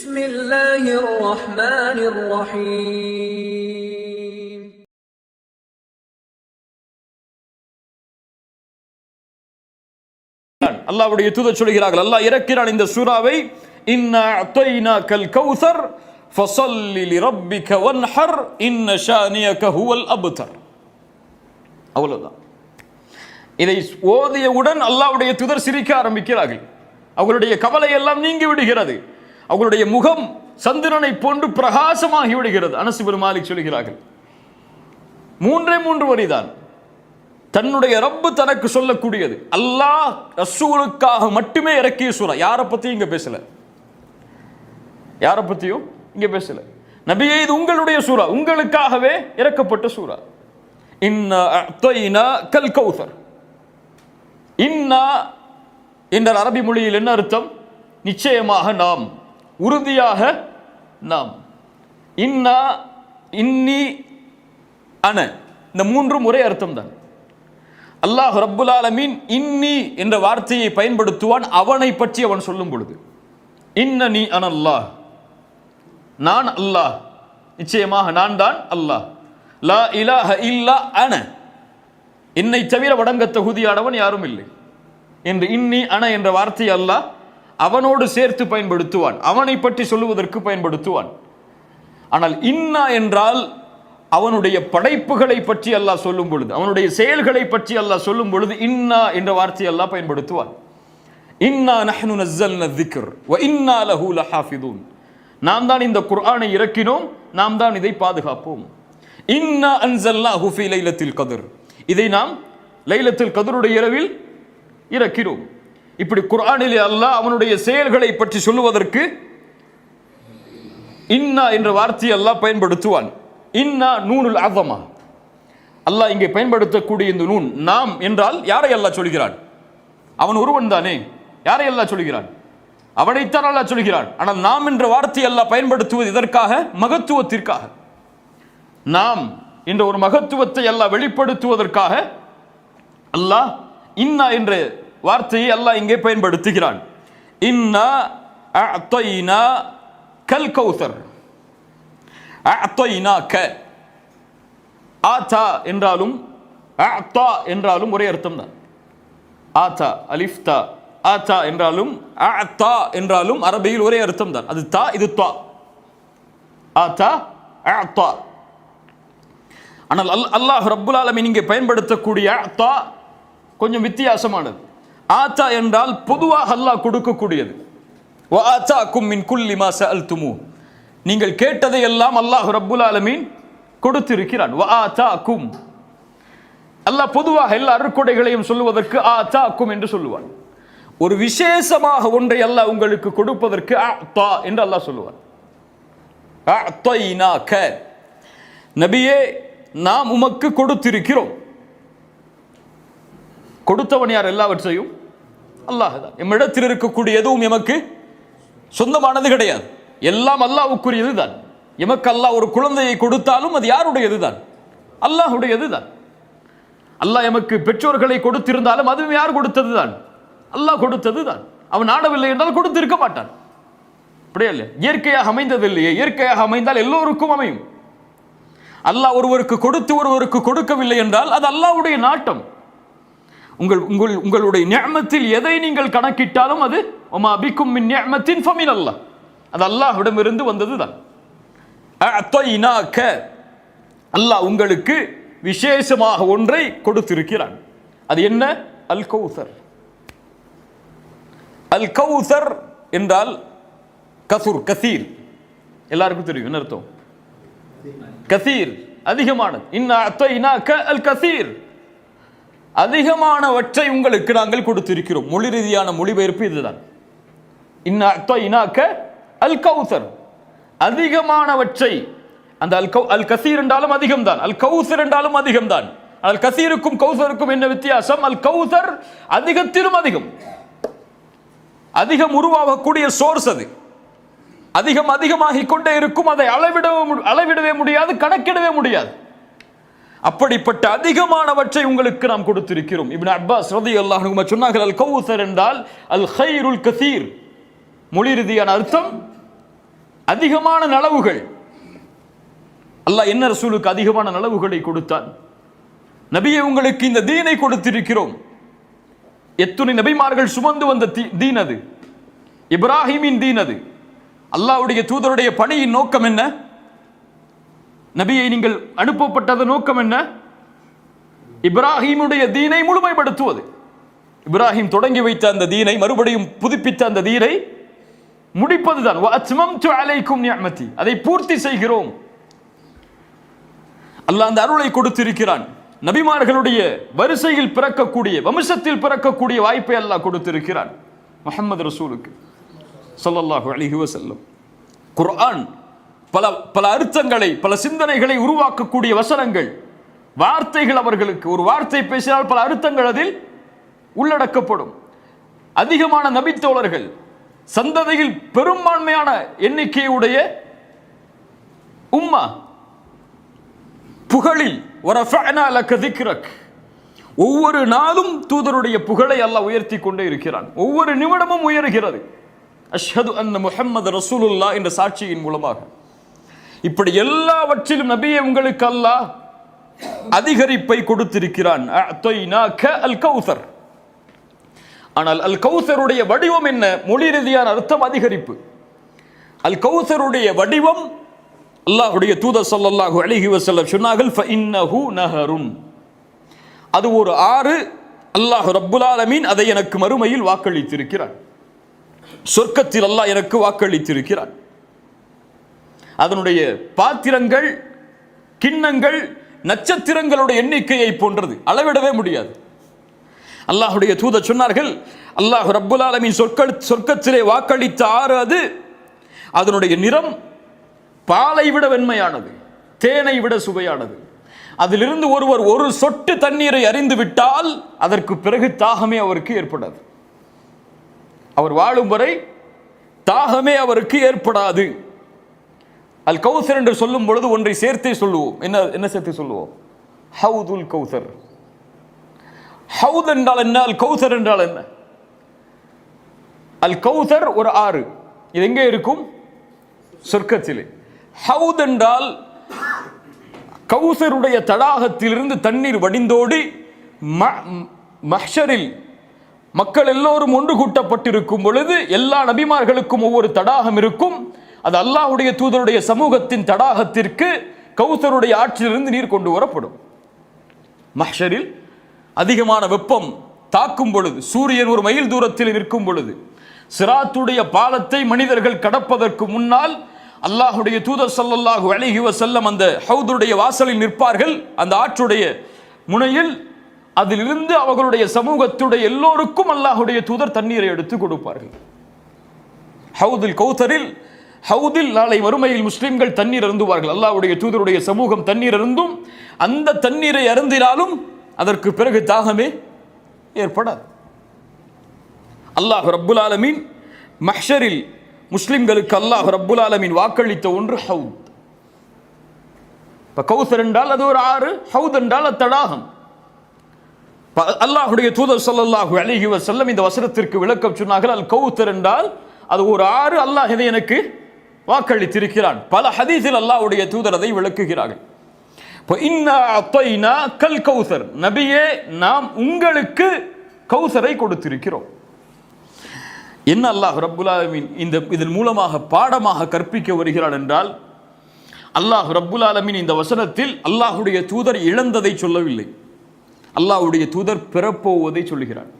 بسم الله الرحمن الرحيم அல்லாஹ்வுடைய தூதர் சொல்கிறார்கள், அல்லாஹ் இறக்கிறான் இந்த சூராவை, இன்னா அத்தைனாக்கல் கௌசர் ஃபஸல்லி லிரப்பிக வன்ஹர் இன்ன ஷானியக ஹுவல் அப்தர். அவ்வளவுதான். இதை ஓதியவுடன் அல்லாஹ்வுடைய தூதர் சிரிக்க ஆரம்பிக்கிறார்கள். அவர்களுடைய கவலை எல்லாம் நீங்கி விடுகிறது. அவர்களுடைய முகம் சந்திரனை போன்று பிரகாசமாகி விடுகிறது. அனஸ் இப்னு மாலிக் சொல்கிறார்கள், மூன்று வரிதான் தன்னுடைய ரப்பு தனக்கு சொல்லக்கூடியது. அல்லாஹ் ரசூலுக்காக மட்டுமே இறக்கிய சூரா. யாரை பத்தியும் இங்க பேசல, யாரை பத்தியும் இங்க பேசல. நபியே, இது உங்களுடைய சூரா, உங்களுக்காகவே இறக்கப்பட்ட சூரா. இன்னா அத்தைனா கல் கௌசர். இன்னா என்ற அரபி மொழியில் என்ன அர்த்தம்? நிச்சயமாக நாம், உறுதியாக நாம். இன்னா, இன்னி, அன, இந்த மூன்றும் ஒரே அர்த்தம் தான். அல்லாஹ் ரப்புல் ஆலமீன் இன்னி என்ற வார்த்தையை பயன்படுத்துவான் அவனை பற்றி அவன் சொல்லும் பொழுது. இன்னனி அனல்லாஹ், நான் அல்லாஹ், நிச்சயமாக நான் தான் அல்லாஹ். லா இலாஹ இல்லா அன, என்னை தவிர வணங்க தகுதியானவன் யாரும் இல்லை என்று இன்னி அன என்ற வார்த்தையை அல்லாஹ் அவனோடு சேர்த்து பயன்படுத்துவான், அவனை பற்றி சொல்லுவதற்கு பயன்படுத்துவான். ஆனால் இன்னா என்றால் அவனுடைய படைப்புகளை பற்றி அல்லாஹ் சொல்லும் பொழுது, அவனுடைய செயல்களை பற்றி அல்லாஹ் சொல்லும் பொழுது இன்னா என்ற வார்த்தையை அல்லாஹ் பயன்படுத்துவான். இன்னா நஹ்னு நஸ்ஸல்னா ذிக்ர் வ இன்னா லஹு லஹாஃபிதூன். நாம் தான் இந்த குர்ஆனை இறக்கினோம், நாம் தான் இதை பாதுகாப்போம். இன்னா அன்ஸல்னாஹு ஃபீ லைலத்தில் கத்ர், இதை நாம் லைலத்துல் கத்ருடைய இரவில் இறக்கினோம். இப்படி குர்ஆனிலே அல்லாஹ் அவனுடைய செயல்களை பற்றி சொல்லுவதற்கு இன்னா என்ற வார்த்தையை அல்லாஹ் பயன்படுத்துவான். இன்னா நூனுல் அஸமா, அல்லாஹ் இங்கே பயன்படுத்தக்கூடிய இந்த நூன் நாம் என்றால் யாரை அல்லாஹ் சொல்கிறான்? அவன் ஒருவன் தானே. யாரை அல்லாஹ் சொல்கிறான்? அவனைத்தான் அல்லாஹ் சொல்கிறான். ஆனால் நாம் என்ற வார்த்தையை அல்லாஹ் பயன்படுத்துவது இதற்காக, மகத்துவத்திற்காக. நாம் என்ற ஒரு மகத்துவத்தை அல்லாஹ் வெளிப்படுத்துவதற்காக அல்லாஹ் இன்னா என்ற வார்த்தையை அல்லாஹ் இங்கே பயன்படுத்துகிறான். இன்னா அஅத்தைனா கல் கௌசர். அஅத்தைனாக, ஆதா என்றாலும் அஅதா என்றாலும் ஒரே அர்த்தம் தான். ஆதா அலிஃப் தா, ஆதா என்றாலும் அஅதா என்றாலும் அரபியில் ஒரே அர்த்தம் தான். அது தா, இது தா. ஆதா அஅதா. ஆனால் அல்லாஹ் ரப்புல் ஆலமீன் இங்கே பயன்படுத்தக்கூடிய அஅதா கொஞ்சம் வித்தியாசமானது. ஆதா என்றால் பொதுவாக அல்லாஹ் கொடுக்கக்கூடியது. வ ஆதாக்கும் மின் குல்லி மா சஅல்துமூ, நீங்கள் கேட்டதை எல்லாம் அல்லாஹ் ரப்புல் ஆலமீன் கொடுத்திருக்கிறான். வ ஆதாக்கும், அல்லாஹ் பொதுவாக எல்லா அருட்கொடைகளையும் சொல்லுவதற்கு ஆதாக்கும் என்று சொல்லுவான். ஒரு விசேஷமாக ஒன்றை அல்லாஹ் உங்களுக்கு கொடுப்பதற்கு அஅதா என்று அல்லாஹ் சொல்லுவான். அஅதைனாக, நபியே நாம் உமக்கு கொடுத்திருக்கிறோம். கொடுத்தவன் யார்? எல்லாவற்றையும் அல்லாஹ் தான். எம்மிடத்தில் இருக்கக்கூடிய எதுவும் எமக்கு சொந்தமானது கிடையாது, எல்லாம் அல்லாஹ்வுக்குரியது தான். எமக்கு அல்லாஹ் ஒரு குழந்தையை கொடுத்தாலும் அது யாருடையது தான்? அல்லாஹ்வுடையது தான். அல்லாஹ் எமக்கு பெற்றோர்களை கொடுத்திருந்தாலும் அதுவும் யார் கொடுத்தது தான்? அல்லாஹ் கொடுத்தது தான். அவன் நாடவில்லை என்றால் கொடுத்திருக்க மாட்டான். அப்படியே இல்லை, இயற்கையாக அமைந்தது இல்லையே. இயற்கையாக அமைந்தால் எல்லோருக்கும் அமையும். அல்லாஹ் ஒருவருக்கு கொடுத்து ஒருவருக்கு கொடுக்கவில்லை என்றால் அது அல்லாஹ்வுடைய நாட்டம். உங்களுடைய நிஅமத்தில் எதை நீங்கள் கணக்கிட்டாலும் அது வமா பிக்கும் மின் நிஅமத்தின் ஃபமின் அல்லாஹ், அது அல்லாஹ்விடமிருந்து வந்தது தான். அஅதைனாக, அல்லாஹ் உங்களுக்கு விசேஷமாக ஒன்றை கொடுத்திருக்கிறான். அது என்ன? அல் கௌசர். அல் கௌசர் என்றால் கசுர், கசீர், எல்லாருக்கும் தெரியும் என்ன அர்த்தம்? கசீர், அதிகமானது. இன்னா அத்தைனாக அல் கசீர், அதிகமானவற்றை உங்களுக்கு நாங்கள் கொடுத்திருக்கிறோம். மொழி ரீதியான மொழிபெயர்ப்பு இதுதான். இன்னா அத்தைனாக அல் கௌசர், அதிகமானவற்றை. அந்த அல் கசீர் என்றாலும் அதிகம்தான், அல் கௌசர் என்றாலும் அதிகம்தான். அல் கசீருக்கும் கௌசருக்கும் என்ன வித்தியாசம்? அல் கௌசர் அதிகத்திலும் அதிகம், அதிகம் உருவாகக்கூடிய சோர்ஸ். அது அதிகமாகிக் கொண்டே இருக்கும். அதை அளவிடவே முடியாது, கணக்கிடவே முடியாது. அப்படிப்பட்ட அதிகமானவற்றை உங்களுக்கு நாம் கொடுத்திருக்கிறோம். இப்னு அப்பாஸ் ரலியல்லாஹு அன்ஹு சொன்னார்கள், அல் கௌசர் என்றால் அல் கைருல் கசீர். மொழி ரீதியான அர்த்தம் அதிகமான நலவுகள். அல்லாஹ் என்ன ரசூலுக்கு அதிகமான நலவுகளை கொடுத்தான்? நபியே, உங்களுக்கு இந்த தீனை கொடுத்திருக்கிறோம். எத்துணை நபிமார்கள் சுமந்து வந்த தீன் அது, இப்ராஹிமின் தீன் அது. அல்லாஹ்வுடைய தூதருடைய பணியின் நோக்கம் என்ன? நபியை நீங்கள் அனுப்பப்பட்டத நோக்கம் என்ன? இப்ராஹிமுடைய தீனை முழுமைப்படுத்துவது. இப்ராஹிம் தொடங்கி வைத்த அந்த தீனை, மறுபடியும் புதுப்பித்த அந்த தீனை முடிப்பதுதான். வஅத்மம்து அலைக்கும் நிஅமதி, அதை பூர்த்தி செய்கிறோம். அல்லாஹ் அந்த அருளை கொடுத்திருக்கிறான். நபிமார்களுடைய வரிசையில் பிறக்கக்கூடிய, வம்சத்தில் பிறக்கக்கூடிய வாய்ப்பை அல்லாஹ் கொடுத்திருக்கிறான் முஹம்மது ரசூலுக்கு ஸல்லல்லாஹு அலைஹி வஸல்லம். குர்ஆன் பல பல அர்த்தங்களை, பல சிந்தனைகளை உருவாக்கக்கூடிய வசனங்கள், வார்த்தைகள். அவர்களுக்கு ஒரு வார்த்தை பேசினால் பல அர்த்தங்கள் அதில் உள்ளடக்கப்படும். அதிகமான நபித்தோழர்கள், சந்ததியில் பெரும்பான்மையான எண்ணிக்கையுடைய உம்மா, புகழில் வரஃபஅனா லக திக்ரக், ஒவ்வொரு நாளும் தூதருடைய புகழை அல்லாஹ் உயர்த்தி கொண்டே இருக்கிறான். ஒவ்வொரு நிமிடமும் உயர்கிறது. அஷ்ஹது அன்ன முஹம்மது ரசூலுல்லாஹ் என்ற சாட்சியின் மூலமாக. இப்படி எல்லாவற்றிலும் நபியே உங்களுக்கு அல்லாஹ் அதிகரிப்பை கொடுத்திருக்கிறான். அஅதைனாக அல் கௌசர். ஆனால் அல் கௌசருடைய வடிவம் என்ன? மொழி ரீதியான அர்த்தம் அதிகரிப்பு. அல் கௌசருடைய வடிவம், அல்லாஹ்வுடைய தூதர் ஸல்லல்லாஹு அலைஹி வஸல்லம் சொன்னார்கள், ஃபஇன்னஹு நஹருன், அது ஒரு ஆறு. அல்லாஹ் ரப்புல் ஆலமீன் அதை எனக்கு மறுமையில் வாக்களித்திருக்கிறான். சொர்க்கத்தில் அல்லாஹ் எனக்கு வாக்களித்திருக்கிறான். அதனுடைய பாத்திரங்கள், கிண்ணங்கள் நட்சத்திரங்களுடைய எண்ணிக்கையை போன்றது, அளவிடவே முடியாது. அல்லாஹ்வுடைய தூதர் சொன்னார்கள், அல்லாஹ் ரப்புல் ஆலமீன் சொர்க்கத்திலே வாக்களித்த ஆறு அது. அதனுடைய நிறம் பாலை விட வெண்மையானது, தேனை விட சுவையானது. அதிலிருந்து ஒருவர் ஒரு சொட்டு தண்ணீரை அறிந்து விட்டால் அதற்கு பிறகு தாகமே அவருக்கு ஏற்படாது. அவர் வாழும் வரை தாகமே அவருக்கு ஏற்படாது. அல் கௌசர் என்று சொல்லும் பொழுது ஒன்றை சேர்த்தே சொல்லுவோம். என்ன சேர்த்து சொல்லுவோம்? ஹவுதுல் கௌசர். ஹவுத் என்றால் என்ன? அல் கௌசர் என்றால் என்ன? அல் கௌசர் ஒரு ஆறு. இது எங்கே இருக்கும்? சொர்க்கத்திலே. ஹவுத் என்றால் கௌசருடைய தடாகத்திலிருந்து தண்ணீர் வடிந்தோடி மஹ்ஷரில் மக்கள் எல்லோரும் ஒன்று கூட்டப்பட்டிருக்கும் பொழுது எல்லா நபிமார்களுக்கும் ஒவ்வொரு தடாகம் இருக்கும். அது அல்லாஹ்வுடைய தூதருடைய சமூகத்தின் தடாகத்திற்கு கௌசருடைய ஆற்றிலிருந்து நீர் கொண்டு வரப்படும். மஹ்ஷரில் அதிகமான வெப்பம் தாக்கும் பொழுது, சூரியன் ஒரு மைல் தூரத்தில் நிற்கும் பொழுது, சிராத்துடைய பாலத்தை மனிதர்கள் கடப்பதற்கு முன்னால் அல்லாஹ்வுடைய தூதர் ஸல்லல்லாஹு அலைஹி வஸல்லம் அந்த ஹவுதுடைய வாசலில் நிற்பார்கள். அந்த ஆற்றுடைய முனையில் அதிலிருந்து அவர்களுடைய சமூகத்துடைய எல்லோருக்கும் அல்லாஹ்வுடைய தூதர் தண்ணீரை எடுத்து கொடுப்பார்கள். ஹவுதுல் கௌசரில், ஹவுதில் நாளை மறுமையில் முஸ்லிம்கள் தண்ணீர் அருந்துவார்கள். அல்லாஹ்வுடைய தூதருடைய சமூகம் தண்ணீர் அருந்தும். அந்த தண்ணீரை அருந்தினாலும் அதற்கு பிறகு தாகமே ஏற்படாது. அல்லாஹ் ரப்புல் ஆலமீன் மஹ்ஷரில் முஸ்லிம்களுக்கு அல்லாஹ் ரப்புல் ஆலமீன் வாக்களித்த ஒன்று ஹவுத். கௌசர் என்றால் அது ஒரு ஆறு, ஹவுத் என்றால் தடாகம். அல்லாஹ்வுடைய தூதர் ஸல்லல்லாஹு அலைஹி வஸல்லம் இந்த வசனத்திற்கு விளக்கம் சொன்னார்கள். அல் கௌசர் என்றால் அது ஒரு ஆறு, அல்லாஹ் இதை எனக்கு வாக்களித்திருக்கிறான். பல ஹதீஸில் அல்லாஹ்வுடைய தூதர் அதை விளக்குகிறார்கள். இன்னா அத்தைனா கல் கௌசர், நபியே நாம் உங்களுக்கு கௌசரை கொடுத்திருக்கிறோம். என்ன அல்லாஹ் ரப்புல் ஆலமீன் இதன் மூலமாக பாடமாக கற்பிக்க வருகிறான் என்றால், அல்லாஹ் ரப்புல் ஆலமீன் இந்த வசனத்தில் அல்லாஹ்வுடைய தூதர் இழந்ததை சொல்லவில்லை, அல்லாஹ்வுடைய தூதர் பெறப்போவதை சொல்லுகிறான்.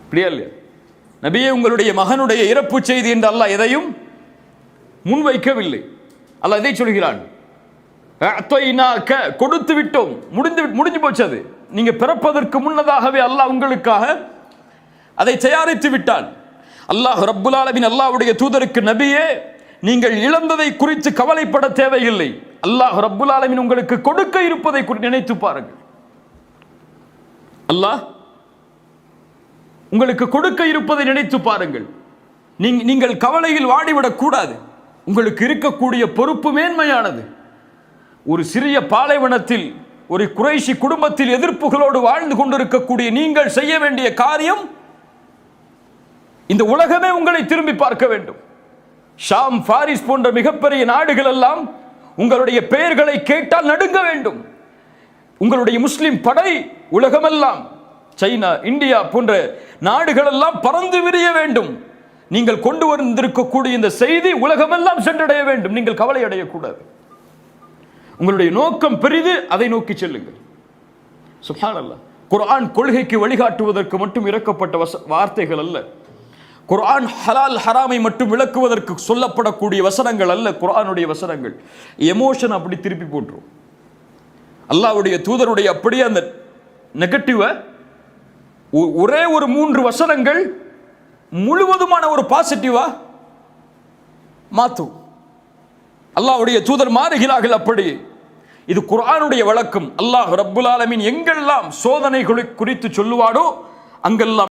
அப்படியா இல்லையா? நபியே உங்களுடைய மகனுடைய இறப்பு செய்தி என்று அல்லாஹ் எதையும் முன்வைக்கவில்லை. அல்லாஹ் இதை சொல்கிறான், கொடுத்து விட்டோம், முடிஞ்சு போச்சு. அது நீங்க பிறப்பதற்கு முன்னதாகவே அல்லாஹ் உங்களுக்காக அதை தயாரித்து விட்டான். அல்லாஹ் ரப்புல் ஆலமீன் அல்லாஹ்வுடைய தூதருக்கு, நபியே நீங்கள் இழந்ததை குறித்து கவலைப்பட தேவையில்லை, அல்லாஹ் ரப்புல் ஆலமீன் உங்களுக்கு கொடுக்க இருப்பதை நினைத்து பாருங்கள். அல்லாஹ் உங்களுக்கு கொடுக்க இருப்பதை நினைத்து பாருங்கள். நீங்கள் கவலையில் வாடிவிடக் கூடாது. உங்களுக்கு இருக்கக்கூடிய பொறுப்பு மேன்மையானது. ஒரு சிறிய பாலைவனத்தில் ஒரு குறைஷி குடும்பத்தில் எதிர்ப்புகளோடு வாழ்ந்து கொண்டிருக்கக்கூடிய நீங்கள் செய்ய வேண்டிய காரியம், இந்த உலகமே உங்களை திரும்பி பார்க்க வேண்டும். ஷாம், பாரிஸ் போன்ற மிகப்பெரிய நாடுகள் எல்லாம் உங்களுடைய பெயர்களை கேட்டால் நடுங்க வேண்டும். உங்களுடைய முஸ்லிம் படை உலகமெல்லாம், சைனா, இந்தியா போன்ற நாடுகள் எல்லாம் பறந்து விரிய வேண்டும். நீங்கள் கொண்டு வந்திருக்கக்கூடிய இந்த செய்தி உலகமெல்லாம் சென்றடைய வேண்டும். நீங்கள் கவலை அடையக்கூடாது. உங்களுடைய நோக்கம் பெரிது, அதை நோக்கி செல்லுங்கள். சுப்ஹானல்லாஹ். குர்ஆன் கொள்கைக்கு வழிகாட்டுவதற்கு மட்டும் இறக்கப்பட்ட வார்த்தைகள் அல்ல. குர்ஆன் ஹலால் ஹராமை மட்டும் விளக்குவதற்கு சொல்லப்படக்கூடிய வசனங்கள் அல்ல. குர்ஆனுடைய வசனங்கள் எமோஷன் அப்படி திருப்பி போட்டுரும். அல்லாஹ்வுடைய தூதருடைய அப்படியே அந்த நெகட்டிவ ஒரே ஒரு 3 வசனங்கள் முழுவதுமான ஒரு பாசிட்டிவா மாற்றும். அல்லாஹ்வுடைய தூதர் மாறுகிறார்கள். அப்படி இது குர்ஆனுடைய வழக்கம். அல்லாஹ் ரப்புல் ஆலமீன் எங்கெல்லாம் சோதனைகளை குறித்து சொல்லுவாடோ அங்கெல்லாம்